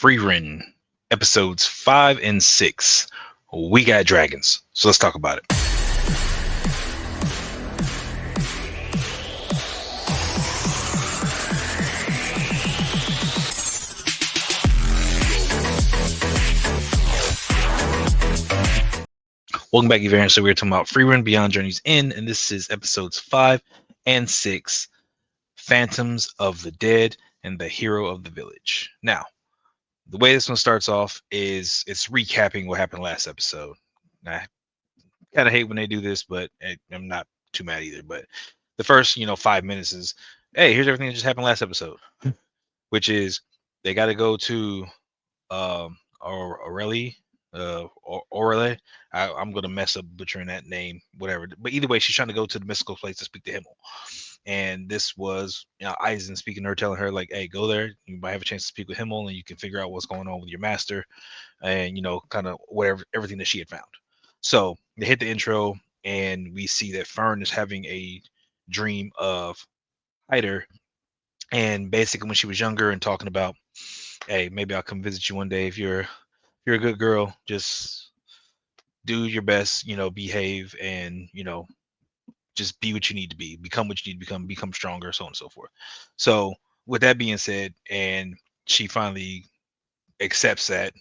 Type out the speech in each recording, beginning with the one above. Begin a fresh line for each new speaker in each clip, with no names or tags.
Frieren, episodes 5 and 6. We got dragons, so let's talk about it. Welcome back, Evan. So we're talking about Frieren Beyond Journey's End, and this is episodes 5 and 6, Phantoms of the Dead and the Hero of the Village. Now, the way this one starts off is it's recapping what happened last episode. I kind of hate when they do this, but I'm not too mad either. But the first, 5 minutes is, hey, here's everything that just happened last episode, which is they got to go to Aurelie, Orele. I'm gonna mess up butchering that name, whatever. But either way, she's trying to go to the mystical place to speak to Himmel. And this was, Eisen speaking to her, telling her like, "Hey, go there. You might have a chance to speak with Himmel, and you can figure out what's going on with your master, and kind of whatever everything that she had found." So they hit the intro, and we see that Fern is having a dream of Hyder, and basically when she was younger and talking about, hey, maybe I'll come visit you one day if you're a good girl, just do your best, behave, and just be what you need to be, become what you need to become stronger, so on and so forth. So with that being said, and she finally accepts that,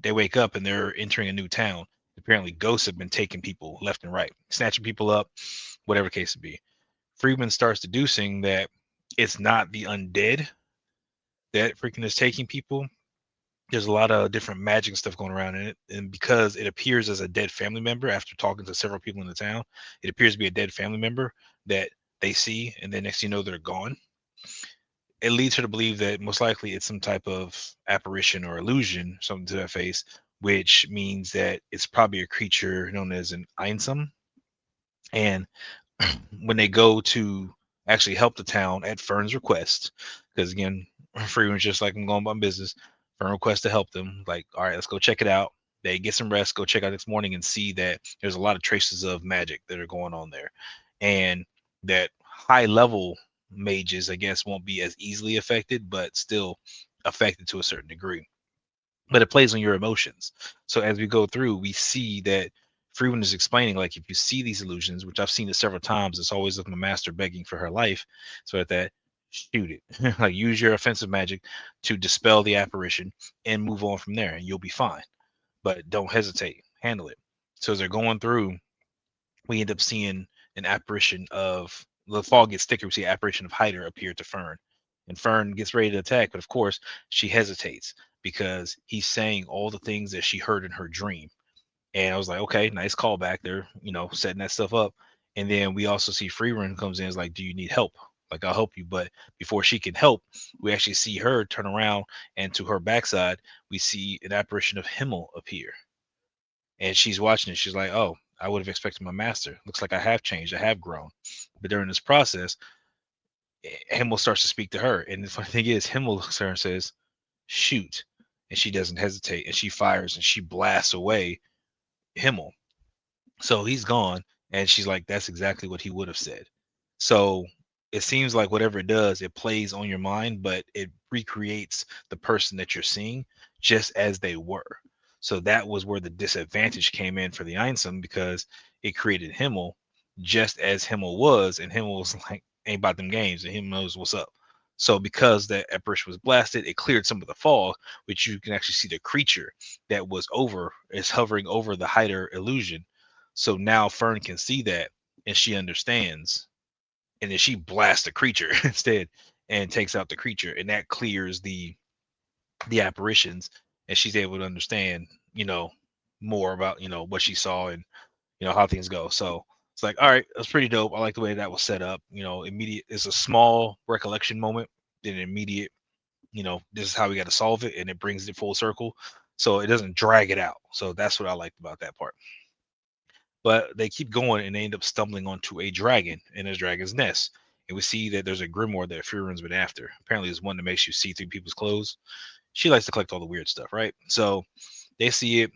they wake up and they're entering a new town. Apparently ghosts have been taking people left and right, snatching people up, whatever case it be. Friedman starts deducing that it's not the undead that freaking is taking people. There's a lot of different magic stuff going around in it, and because it appears as a dead family member after talking to several people in the town, it appears to be a dead family member that they see, and then next thing you know, they're gone. It leads her to believe that most likely it's some type of apparition or illusion, something to that face, which means that it's probably a creature known as an Einsam. And when they go to actually help the town at Fern's request, because again, Freeman's just like, I'm going about business. Fern requests to help them. Like, all right, let's go check it out. They get some rest, go check out next morning and see that there's a lot of traces of magic that are going on there. And that high level mages, I guess, won't be as easily affected, but still affected to a certain degree. But it plays on your emotions. So as we go through, we see that Freeman is explaining, like, if you see these illusions, which I've seen it several times, it's always of the master begging for her life. So at that, shoot it. Like, use your offensive magic to dispel the apparition and move on from there, and you'll be fine. But don't hesitate, handle it. So as they're going through, we end up seeing an apparition of the fog gets thicker. We see an apparition of Hyder appear to Fern, and Fern gets ready to attack, but of course she hesitates because he's saying all the things that she heard in her dream. And I was like, okay, nice callback. They're setting that stuff up. And then we also see Freerun comes in, is like, do you need help? Like, I'll help you. But before she can help, we actually see her turn around, and to her backside, we see an apparition of Himmel appear. And she's watching it. She's like, oh, I would have expected my master. Looks like I have changed. I have grown. But during this process, Himmel starts to speak to her. And the funny thing is, Himmel looks at her and says, shoot. And she doesn't hesitate. And she fires and she blasts away Himmel. So he's gone. And she's like, that's exactly what he would have said. So it seems like whatever it does, it plays on your mind, but it recreates the person that you're seeing just as they were. So that was where the disadvantage came in for the Einsam, because it created Himmel just as Himmel was, and Himmel was like, ain't about them games, and Himmel knows what's up. So because that apparition was blasted, it cleared some of the fog, which you can actually see the creature that was over is hovering over the Hyder illusion. So now Fern can see that, and she understands, and then she blasts the creature instead and takes out the creature, and that clears the apparitions, and she's able to understand more about what she saw, and how things go. So it's like, all right, that's pretty dope. I like the way that was set up. Immediate, it's a small recollection moment, then immediate, this is how we got to solve it, and it brings it full circle, so it doesn't drag it out. So that's what I liked about that part. But they keep going, and they end up stumbling onto a dragon in a dragon's nest. And we see that there's a grimoire that Furin's been after. Apparently, it's one that makes you see through people's clothes. She likes to collect all the weird stuff, right? So they see it,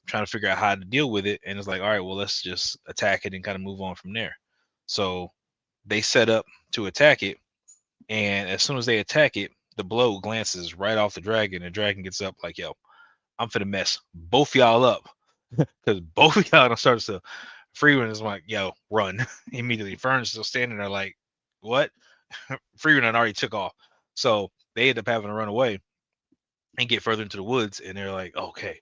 trying to figure out how to deal with it, and it's like, all right, well, let's just attack it and kind of move on from there. So they set up to attack it, and as soon as they attack it, the blow glances right off the dragon, and the dragon gets up like, yo, I'm finna mess both y'all up. Because both of y'all done started to. Frieren is like, yo, run immediately. Fern's still standing there like, what? Frieren had already took off. So they end up having to run away and get further into the woods. And they're like, okay,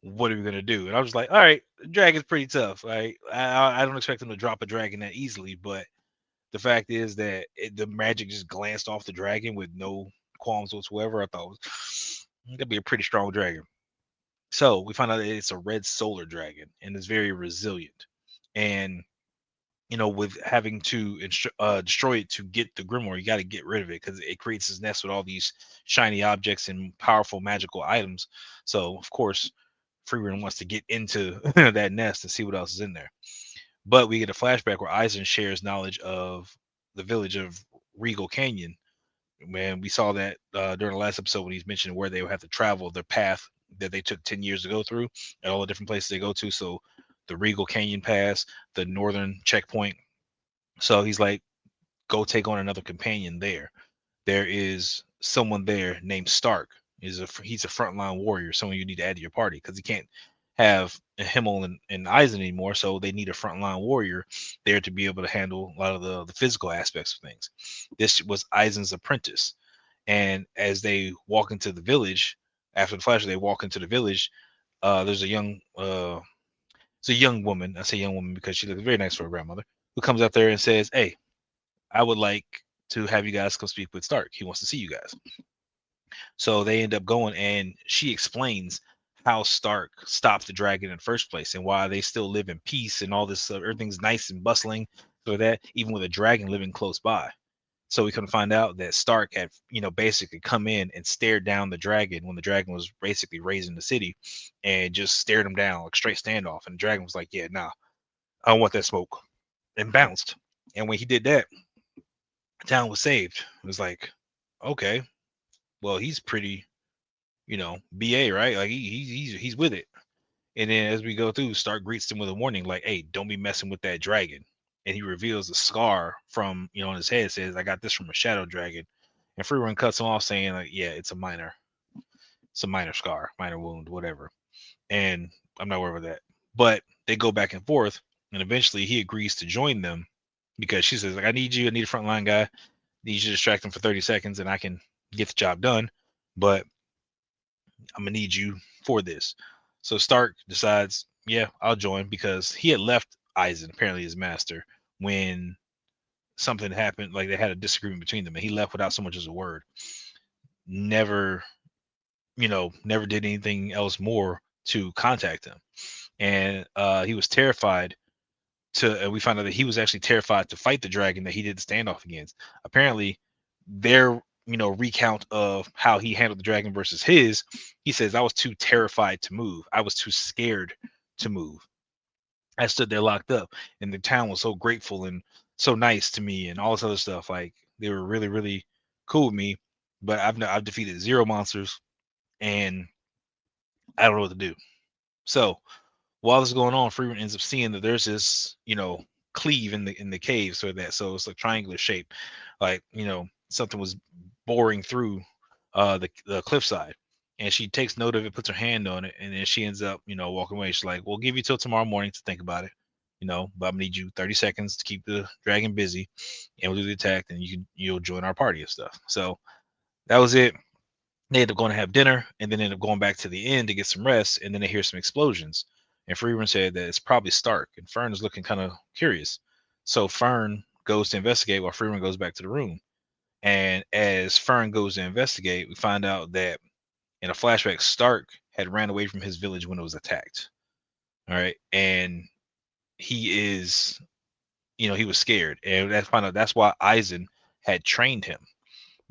what are we gonna do? And I was like, all right, the dragon's pretty tough. Right? I don't expect them to drop a dragon that easily, but the fact is that the magic just glanced off the dragon with no qualms whatsoever. I thought it was that'd be a pretty strong dragon. So we find out that it's a red solar dragon and is very resilient. And with having to destroy it to get the grimoire, you got to get rid of it because it creates this nest with all these shiny objects and powerful magical items. So of course, Freeman wants to get into that nest and see what else is in there. But we get a flashback where Eisen shares knowledge of the village of Regal Canyon. Man, we saw that during the last episode when he's mentioned where they would have to travel, their path that they took 10 years to go through, and all the different places they go to. So the Regal Canyon Pass, the northern checkpoint. So he's like, go take on another companion there. There is someone there named Stark. He's a frontline warrior, someone you need to add to your party because he can't have Himmel and Eisen anymore. So they need a frontline warrior there to be able to handle a lot of the physical aspects of things. This was Eisen's apprentice. And as they walk into the village, after the flash, they walk into the village. There's it's a young woman. I say young woman because she looks very nice for her grandmother, who comes out there and says, "Hey, I would like to have you guys come speak with Stark. He wants to see you guys." So they end up going, and she explains how Stark stopped the dragon in the first place and why they still live in peace and all this. Everything's nice and bustling, so that even with a dragon living close by. So we couldn't find out that Stark had, basically come in and stared down the dragon when the dragon was basically raising the city, and just stared him down like straight standoff. And the dragon was like, "Yeah, nah, I don't want that smoke," and bounced. And when he did that, the town was saved. It was like, okay, well, he's pretty, BA, right? Like he's with it. And then as we go through, Stark greets him with a warning, like, "Hey, don't be messing with that dragon." And he reveals a scar from, on his head. Says, "I got this from a shadow dragon." And Freerun cuts him off, saying, like, "Yeah, it's a minor scar, minor wound, whatever." And I'm not worried about that. But they go back and forth, and eventually he agrees to join them because she says, like, "I need you. I need a frontline guy. I need you to distract them for 30 seconds, and I can get the job done. But I'm gonna need you for this." So Stark decides, yeah, I'll join because he had left Eisen, apparently his master, when something happened, like they had a disagreement between them, and he left without so much as a word. Never, never did anything else more to contact him. And he was terrified and we found out that he was actually terrified to fight the dragon that he did the standoff against. Apparently, their recount of how he handled the dragon versus his, he says, "I was too terrified to move. I was too scared to move. I stood there locked up, and the town was so grateful and so nice to me, and all this other stuff. Like they were really, really cool with me. But I've defeated zero monsters, and I don't know what to do." So while this is going on, Freeman ends up seeing that there's this, cleave in the cave, so it's like triangular shape, like something was boring through the cliffside, and she takes note of it, puts her hand on it, and then she ends up walking away. She's like, "We'll give you till tomorrow morning to think about it, but I'm gonna need you 30 seconds to keep the dragon busy, and we'll do the attack, and you'll join our party and stuff." So that was it. They end up going to have dinner and then end up going back to the inn to get some rest. And then they hear some explosions. And Freeman said that it's probably Stark. And Fern is looking kind of curious. So Fern goes to investigate while Freeman goes back to the room. And as Fern goes to investigate, we find out that in a flashback, Stark had ran away from his village when it was attacked. All right. And he is, he was scared. And that's why Eisen had trained him,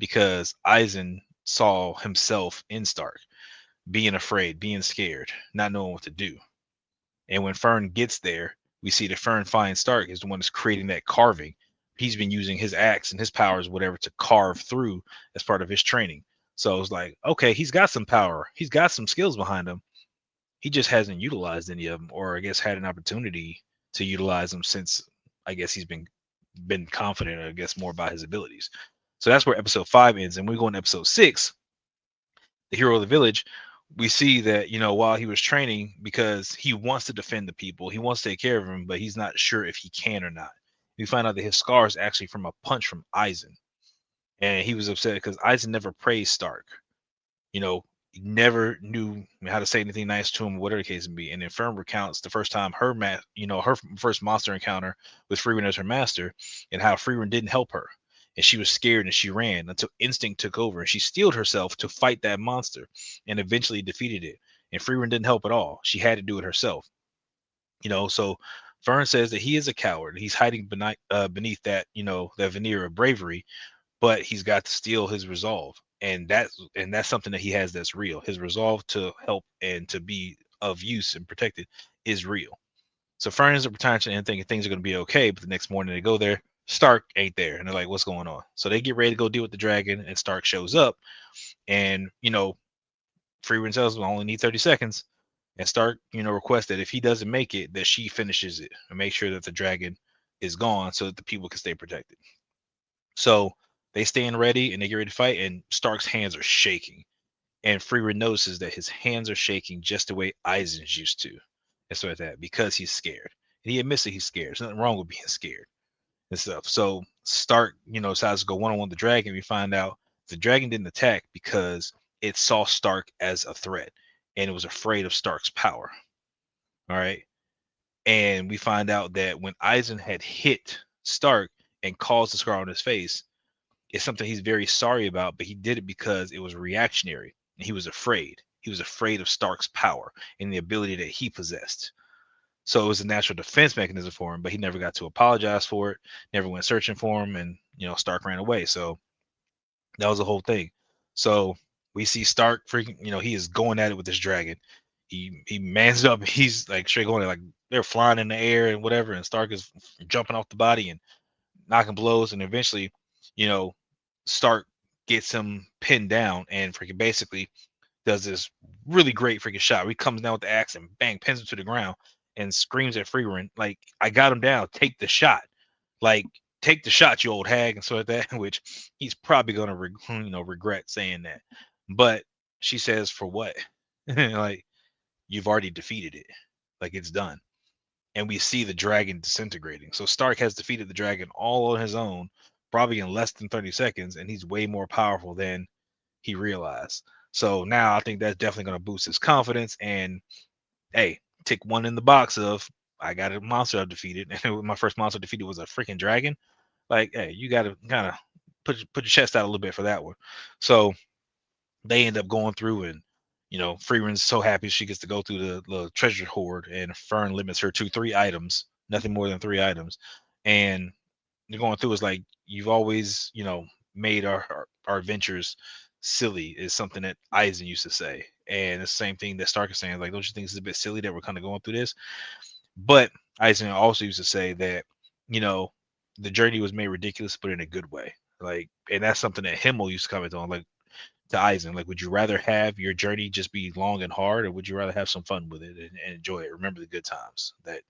because Eisen saw himself in Stark being afraid, being scared, not knowing what to do. And when Fern gets there, we see that Fern finds Stark is the one that's creating that carving. He's been using his axe and his powers, whatever, to carve through as part of his training. So it's like, okay, he's got some power. He's got some skills behind him. He just hasn't utilized any of them, or I guess had an opportunity to utilize them since I guess he's been confident, I guess, more about his abilities. So that's where episode 5 ends. And we go in episode 6, the hero of the village. We see that, while he was training, because he wants to defend the people, he wants to take care of them, but he's not sure if he can or not. We find out that his scar is actually from a punch from Eisen. And he was upset because Eisen never praised Stark. He never knew how to say anything nice to him, whatever the case may be. And then Fern recounts the first time her first monster encounter with Frieren as her master, and how Frieren didn't help her. And she was scared and she ran until instinct took over and she steeled herself to fight that monster and eventually defeated it. And Frieren didn't help at all. She had to do it herself. So Fern says that he is a coward. He's hiding beneath that veneer of bravery, but he's got to steel his resolve, and that's something that he has that's real. His resolve to help and to be of use and protected is real. So Fern ends up retiring to the end thinking things are going to be okay, but the next morning they go there, Stark ain't there, and they're like, what's going on? So they get ready to go deal with the dragon, and Stark shows up, and Freeman tells him I only need 30 seconds, and Stark requests that if he doesn't make it, that she finishes it and make sure that the dragon is gone so that the people can stay protected. So they stand ready and they get ready to fight, and Stark's hands are shaking. And Freeman notices that his hands are shaking just the way Eisen's used to. And so like that, because he's scared. And he admits that he's scared. There's nothing wrong with being scared and stuff. So Stark, decides to go one on one with the dragon. We find out the dragon didn't attack because it saw Stark as a threat and it was afraid of Stark's power. All right. And we find out that when Eisen had hit Stark and caused the scar on his face, it's something he's very sorry about, but he did it because it was reactionary and he was afraid. He was afraid of Stark's power and the ability that he possessed. So it was a natural defense mechanism for him, but he never got to apologize for it, never went searching for him, and Stark ran away. So that was the whole thing. So we see Stark freaking, he is going at it with this dragon. He mans up, he's like straight going at like they're flying in the air and whatever, and Stark is jumping off the body and knocking blows, and eventually, you know, Stark gets him pinned down and freaking basically does this really great freaking shot. He comes down with the axe and bang, pins him to the ground and screams at Freeman, like, I got him down. Take the shot. Like, take the shot, you old hag, and so like that, which he's probably gonna regret saying that. But she says, for what? Like, you've already defeated it. Like, it's done. And we see the dragon disintegrating. So Stark has defeated the dragon all on his own, probably in less than 30 seconds, and he's way more powerful than he realized. So now I think that's definitely going to boost his confidence. And hey, tick one in the box of I got a monster I've defeated, and my first monster defeated was a freaking dragon. Like, hey, you got to kind of put your chest out a little bit for that one. So they end up going through, and Freeman's so happy she gets to go through the treasure hoard, and Fern limits her to 3 items, nothing more than 3 items. And you're going through is like, you've always made our adventures silly, is something that Eisen used to say, and it's the same thing that Stark is saying, like, don't you think it's a bit silly that we're kind of going through this? But Eisen also used to say that you know the journey was made ridiculous but in a good way, like, and that's something that Himmel used to comment on, like, to Eisen, like, would you rather have your journey just be long and hard, or would you rather have some fun with it and enjoy it, remember the good times that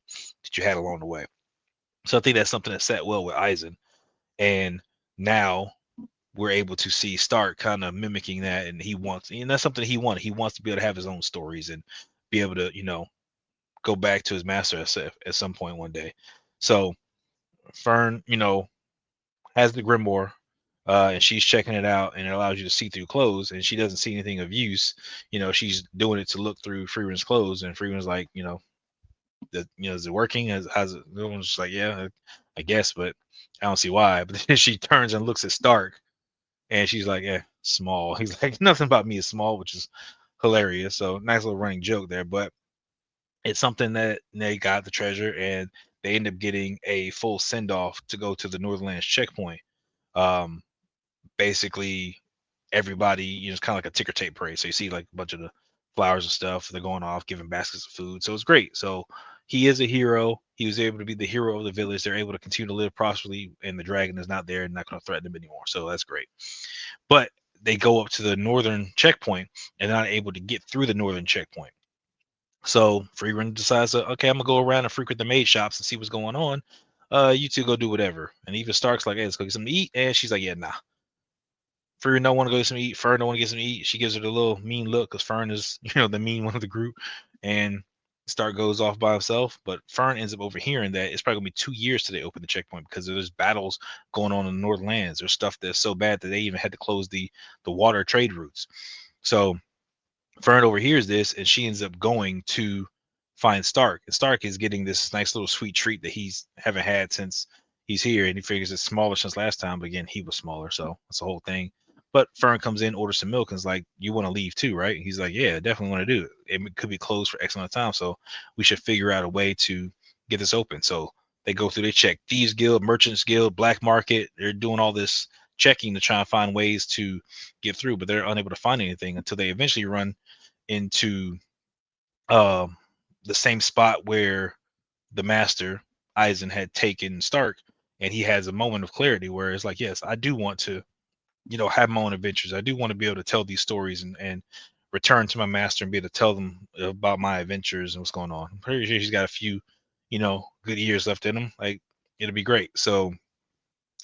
you had along the way? So I think that's something that sat well with Eisen. And now we're able to see Stark kind of mimicking that, and that's something he wanted. He wants to be able to have his own stories and be able to, go back to his master at some point one day. So Fern, has the grimoire, and she's checking it out, and it allows you to see through clothes, and she doesn't see anything of use. She's doing it to look through Freeman's clothes, and Freeman's like, is it working? How's it? The one's just like, yeah, I guess, but I don't see why. But then she turns and looks at Stark, and she's like, yeah, small. He's like, nothing about me is small, which is hilarious. So nice little running joke there. But it's something that they got the treasure, and they end up getting a full send off to go to the Northernlands checkpoint. Um, Basically, everybody, it's kind of like a ticker tape parade. So you see like a bunch of the flowers and stuff. They're going off, giving baskets of food. So it's great. So he is a hero. He was able to be the hero of the village. They're able to continue to live prosperously, and the dragon is not there and not going to threaten them anymore. So that's great. But they go up to the northern checkpoint and not able to get through the northern checkpoint. So Freeman decides, okay, I'm gonna go around and frequent the maid shops and see what's going on. You two go do whatever. And even Stark's like, hey, let's go get something to eat. And she's like, yeah, nah. Frieren don't want to go get some eat. Fern don't want to get some eat. She gives her the little mean look because Fern is, the mean one of the group. And Stark goes off by himself. But Fern ends up overhearing that it's probably gonna be 2 years till they open the checkpoint because there's battles going on in the Northern Lands. There's stuff that's so bad that they even had to close the water trade routes. So Fern overhears this and she ends up going to find Stark. And Stark is getting this nice little sweet treat that he's haven't had since he's here. And he figures it's smaller since last time. But again, he was smaller. So that's the whole thing. But Fern comes in, orders some milk, and is like, "You want to leave too, right?" He's like, "Yeah, definitely want to do it. It could be closed for X amount of time. So we should figure out a way to get this open." So they go through, they check Thieves Guild, Merchants Guild, Black Market. They're doing all this checking to try and find ways to get through, but they're unable to find anything until they eventually run into um, the same spot where the master Eisen had taken Stark, and he has a moment of clarity where it's like, yes, I do want to, have my own adventures. I do want to be able to tell these stories and return to my master and be able to tell them about my adventures and what's going on. I'm pretty sure he's got a few, good years left in him. Like it'll be great. So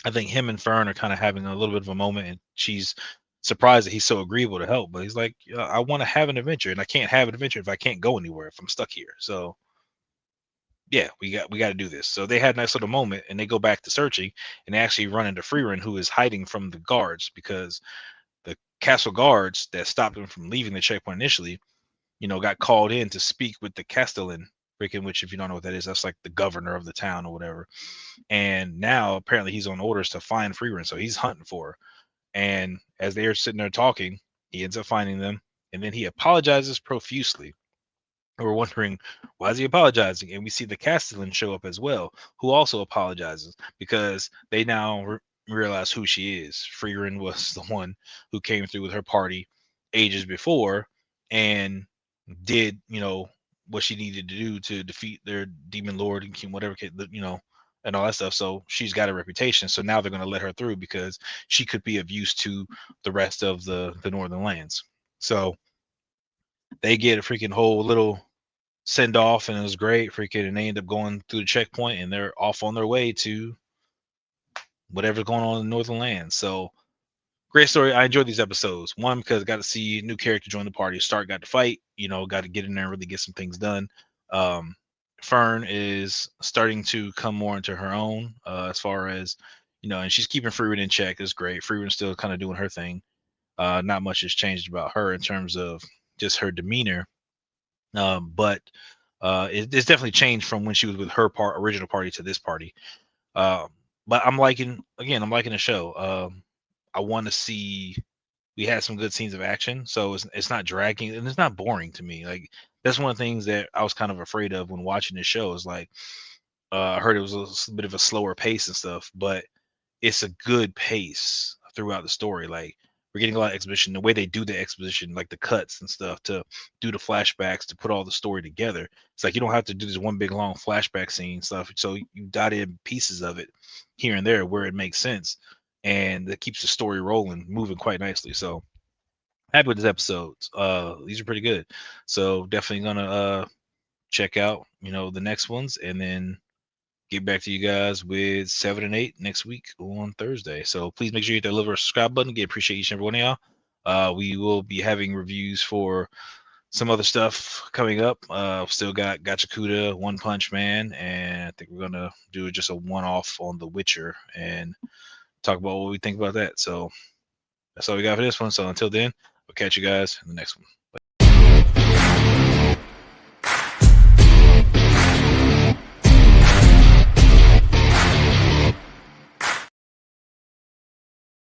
I think him and Fern are kind of having a little bit of a moment, and she's surprised that he's so agreeable to help. But he's like, I want to have an adventure, and I can't have an adventure if I can't go anywhere, if I'm stuck here. So yeah, we got to do this. So they had a nice little moment, and they go back to searching, and they actually run into Frieren, who is hiding from the guards because the castle guards that stopped him from leaving the checkpoint initially, got called in to speak with the Castellan. Freaking, which if you don't know what that is, that's like the governor of the town or whatever. And now apparently he's on orders to find Frieren, so he's hunting for her. And as they are sitting there talking, he ends up finding them, and then he apologizes profusely. We're wondering why is he apologizing, and we see the Castellan show up as well, who also apologizes because they now realize who she is. Frieren was the one who came through with her party ages before and did what she needed to do to defeat their demon lord and king, whatever, and all that stuff. So she's got a reputation. So now they're going to let her through because she could be of use to the rest of the northern lands. So they get a freaking whole little send off, and it was great. Freaking, and they end up going through the checkpoint, and they're off on their way to whatever's going on in the northern lands. So great story. I enjoyed these episodes. One, because I got to see a new character join the party. Stark got to fight, got to get in there and really get some things done. Um, Fern is starting to come more into her own as far as, and she's keeping Frieren in check. It's great. Freeren's still kind of doing her thing. Not much has changed about her in terms of just her demeanor. But it's definitely changed from when she was with her original party to this party. Um, but I'm liking the show. I want to see. We had some good scenes of action, so it's not dragging and it's not boring to me. Like that's one of the things that I was kind of afraid of when watching this show. Is like I heard it was bit of a slower pace and stuff, but it's a good pace throughout the story. Like we're getting a lot of exposition. The way they do the exposition, like the cuts and stuff, to do the flashbacks to put all the story together. It's like you don't have to do this one big long flashback scene stuff. So you dot in pieces of it here and there where it makes sense, and that keeps the story rolling, moving quite nicely. So happy with this episode. These are pretty good. So definitely gonna check out the next ones, and then get back to you guys with 7 and 8 next week on Thursday. So please make sure you hit that little subscribe button. Again, appreciate each and every one of y'all. We will be having reviews for some other stuff coming up. Still got Gachakuda, One Punch Man, and I think we're gonna do just a one-off on The Witcher and talk about what we think about that. So that's all we got for this one. So until then, we'll catch you guys in the next one.